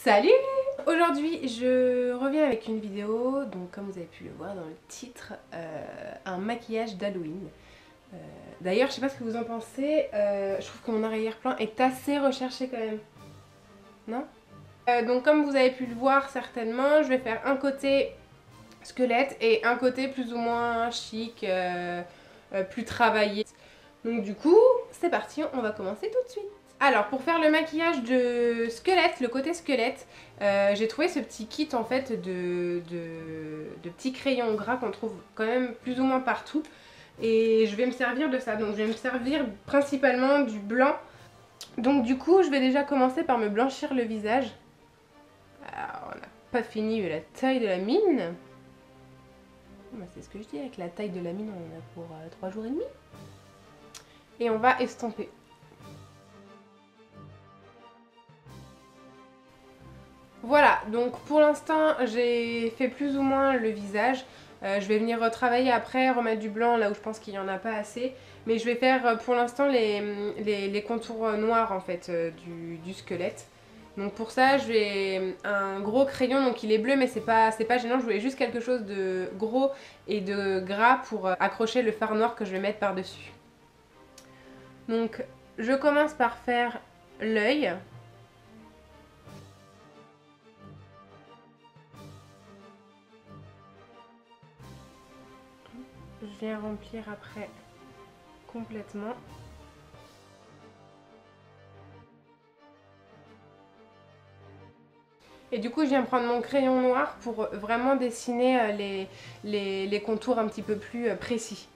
Salut! Aujourd'hui je reviens avec une vidéo, donc comme vous avez pu le voir dans le titre, un maquillage d'Halloween. D'ailleurs je sais pas ce que vous en pensez, je trouve que mon arrière-plan est assez recherché quand même, non? Donc comme vous avez pu le voir certainement, je vais faire un côté squelette et un côté plus ou moins chic, plus travaillé. Donc du coup, c'est parti, on va commencer tout de suite. Alors pour faire le maquillage de squelette, le côté squelette, j'ai trouvé ce petit kit en fait de petits crayons gras qu'on trouve quand même plus ou moins partout. Et je vais me servir de ça, donc je vais me servir principalement du blanc. Donc du coup, je vais déjà commencer par me blanchir le visage. Alors on n'a pas fini la taille de la mine. C'est ce que je dis, avec la taille de la mine on en a pour 3 jours et demi. Et on va estomper. Voilà, donc pour l'instant j'ai fait plus ou moins le visage. Je vais venir retravailler après, remettre du blanc là où je pense qu'il n'y en a pas assez. Mais je vais faire pour l'instant les contours noirs en fait du squelette. Donc pour ça je vais un gros crayon, donc il est bleu mais c'est pas gênant. Je voulais juste quelque chose de gros et de gras pour accrocher le fard noir que je vais mettre par dessus. Donc je commence par faire l'œil. Je viens remplir après complètement. Et du coup, je viens prendre mon crayon noir pour vraiment dessiner les contours un petit peu plus précis.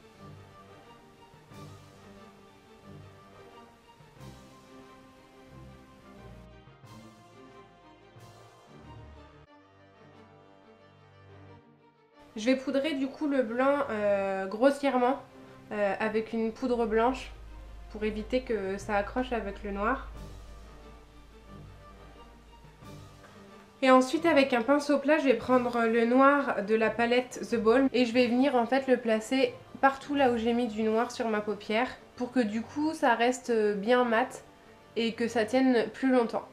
Je vais poudrer du coup le blanc grossièrement avec une poudre blanche pour éviter que ça accroche avec le noir. Et ensuite avec un pinceau plat, je vais prendre le noir de la palette The Balm et je vais venir en fait le placer partout là où j'ai mis du noir sur ma paupière pour que du coup ça reste bien mat et que ça tienne plus longtemps.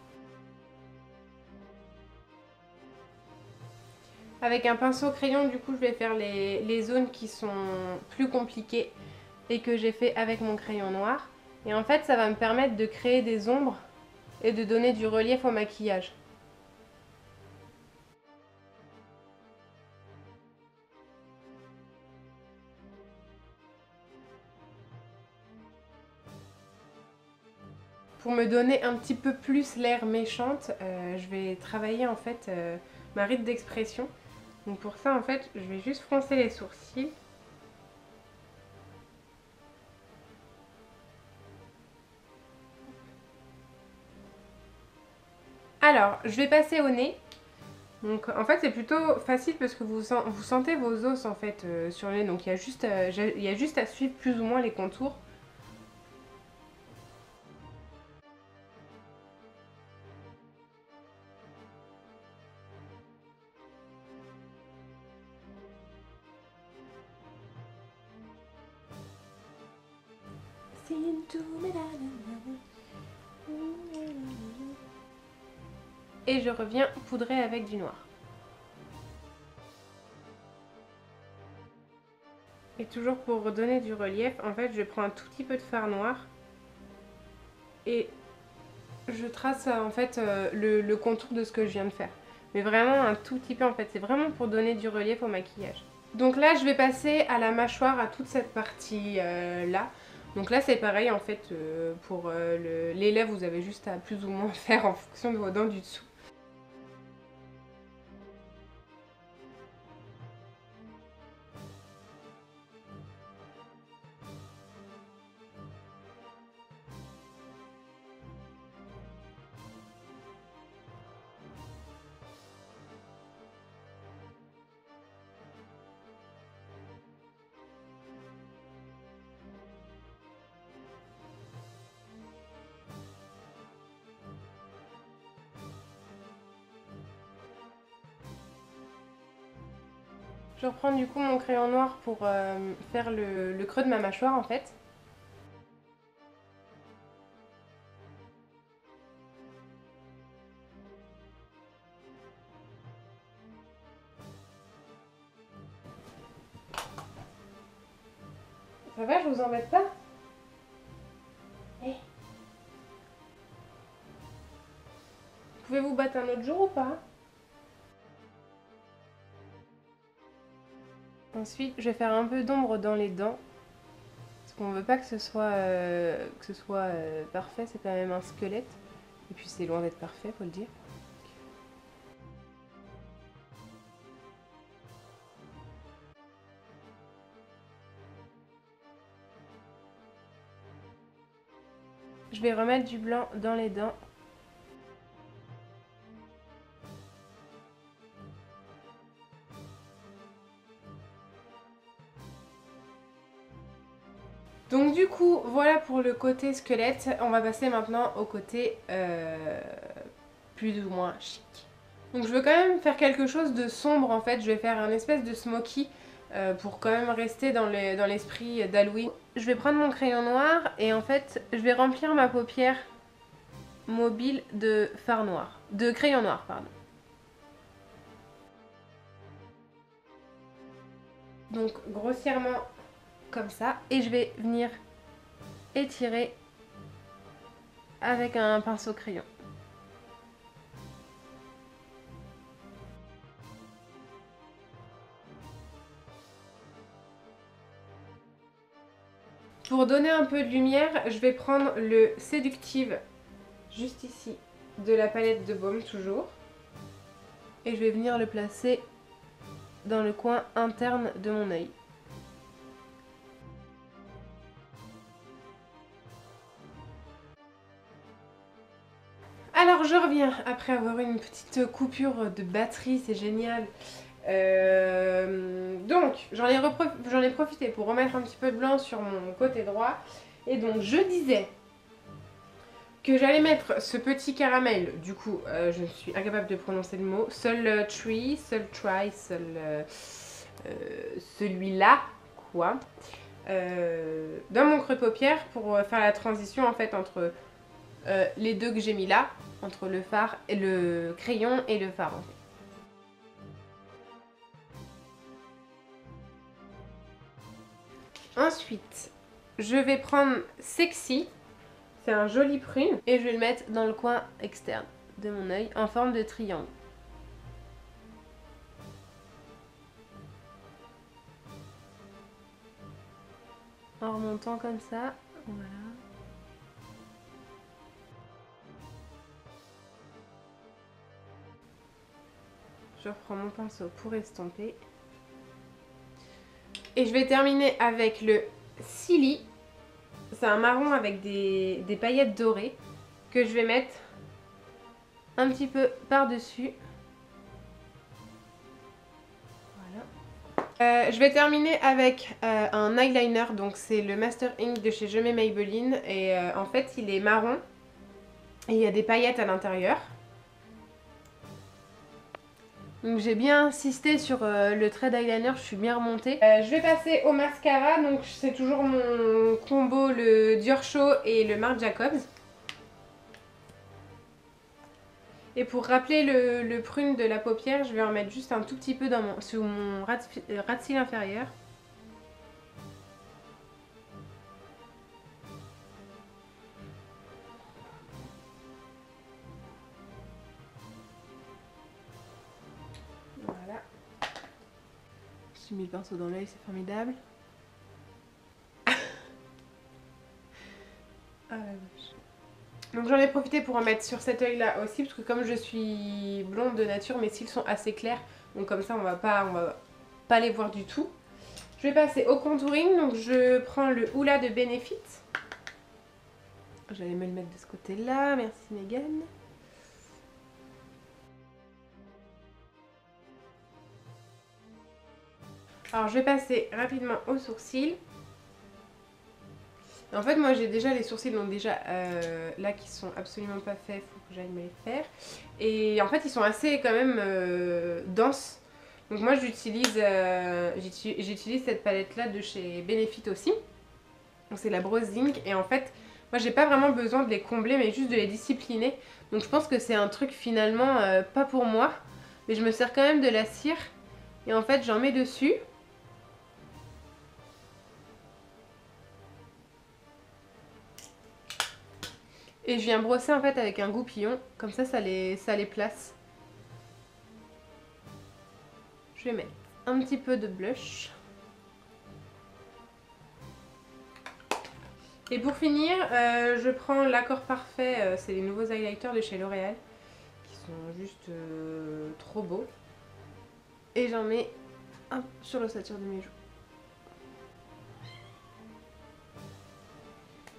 Avec un pinceau crayon, du coup, je vais faire les zones qui sont plus compliquées et que j'ai fait avec mon crayon noir. Et en fait, ça va me permettre de créer des ombres et de donner du relief au maquillage. Pour me donner un petit peu plus l'air méchante, je vais travailler en fait ma ride d'expression. Donc pour ça, en fait, je vais juste froncer les sourcils. Alors, je vais passer au nez. Donc en fait c'est plutôt facile parce que vous sentez vos os en fait sur le nez. Donc il y a juste à suivre plus ou moins les contours. Et je reviens poudrer avec du noir. Et toujours pour redonner du relief, en fait je prends un tout petit peu de fard noir et je trace en fait le contour de ce que je viens de faire. Mais vraiment un tout petit peu en fait, c'est vraiment pour donner du relief au maquillage. Donc là je vais passer à la mâchoire, à toute cette partie là. Donc là c'est pareil en fait pour les lèvres, vous avez juste à plus ou moins faire en fonction de vos dents du dessous. Je reprends du coup mon crayon noir pour faire le creux de ma mâchoire en fait. Ça va, je vous embête pas? Hey. Pouvez vous battre un autre jour ou pas? Ensuite, je vais faire un peu d'ombre dans les dents. Parce qu'on veut pas que ce soit, parfait, c'est quand même un squelette. Et puis c'est loin d'être parfait, faut le dire. Je vais remettre du blanc dans les dents. Donc du coup, voilà pour le côté squelette. On va passer maintenant au côté plus ou moins chic. Donc je veux quand même faire quelque chose de sombre en fait. Je vais faire un espèce de smoky pour quand même rester dans l'esprit d'Halloween. Je vais prendre mon crayon noir et en fait, je vais remplir ma paupière mobile de fard noir. De crayon noir, pardon. Donc grossièrement comme ça. Et je vais venir étirer avec un pinceau crayon. Pour donner un peu de lumière, je vais prendre le Séductive, juste ici, de la palette de baume toujours. Et je vais venir le placer dans le coin interne de mon œil. Alors je reviens après avoir eu une petite coupure de batterie, c'est génial. Donc j'en ai profité pour remettre un petit peu de blanc sur mon côté droit. Et donc je disais que j'allais mettre ce petit caramel. Du coup je suis incapable de prononcer le mot. Celui-là quoi. Dans mon creux de paupière pour faire la transition en fait entre les deux que j'ai mis là, entre le fard et le crayon et le fard en fait. Ensuite, je vais prendre Sexy, c'est un joli prune, et je vais le mettre dans le coin externe de mon œil en forme de triangle. En remontant comme ça, voilà. Je reprends mon pinceau pour estomper. Et je vais terminer avec le Silly. C'est un marron avec des paillettes dorées que je vais mettre un petit peu par-dessus. Voilà. Je vais terminer avec un eyeliner. Donc c'est le Master Ink de chez Je mets Maybelline. Et en fait il est marron. Et il y a des paillettes à l'intérieur. Donc j'ai bien insisté sur le trait d'eyeliner, je suis bien remontée. Je vais passer au mascara, donc c'est toujours mon combo, le Dior Show et le Marc Jacobs. Et pour rappeler le prune de la paupière, je vais en mettre juste un tout petit peu sous mon ras de cils inférieur. Voilà. J'ai mis le pinceau dans l'œil, c'est formidable. Ah la vache. Donc j'en ai profité pour en mettre sur cet œil là aussi, parce que comme je suis blonde de nature, mes cils sont assez clairs, donc comme ça on va pas les voir du tout. Je vais passer au contouring, donc je prends le Hoola de Benefit. J'allais me le mettre de ce côté là, merci Megan. Alors je vais passer rapidement aux sourcils. En fait moi j'ai déjà les sourcils donc déjà là qui sont absolument pas faits, faut que j'aille me les faire. Et en fait ils sont assez quand même denses. Donc moi j'utilise cette palette là de chez Benefit aussi. Donc c'est la Bronze Ink et en fait moi j'ai pas vraiment besoin de les combler mais juste de les discipliner. Donc je pense que c'est un truc finalement pas pour moi. Mais je me sers quand même de la cire et en fait j'en mets dessus. Et je viens brosser en fait avec un goupillon, comme ça les place. Je vais mettre un petit peu de blush. Et pour finir, je prends l'Accord Parfait, c'est les nouveaux highlighters de chez L'Oréal, qui sont juste trop beaux. Et j'en mets un sur l'ossature de mes joues.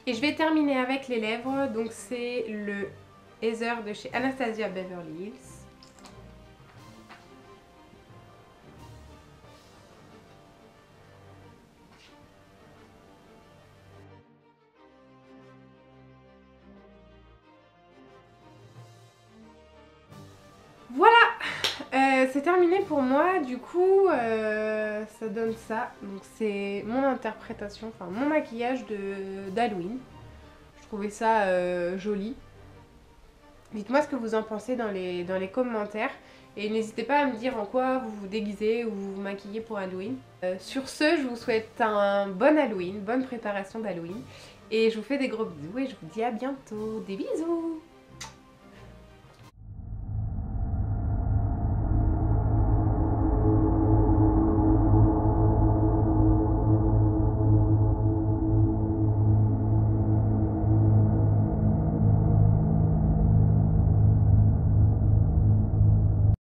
Et je vais terminer avec les lèvres, donc c'est le Heather de chez Anastasia Beverly Hills. Voilà, c'est terminé pour moi, du coup ça donne ça. Donc c'est mon interprétation, enfin mon maquillage d'Halloween. Je trouvais ça joli. Dites-moi ce que vous en pensez dans les commentaires. Et n'hésitez pas à me dire en quoi vous vous déguisez ou vous vous maquillez pour Halloween. Sur ce, je vous souhaite un bon Halloween, bonne préparation d'Halloween. Et je vous fais des gros bisous et je vous dis à bientôt. Des bisous!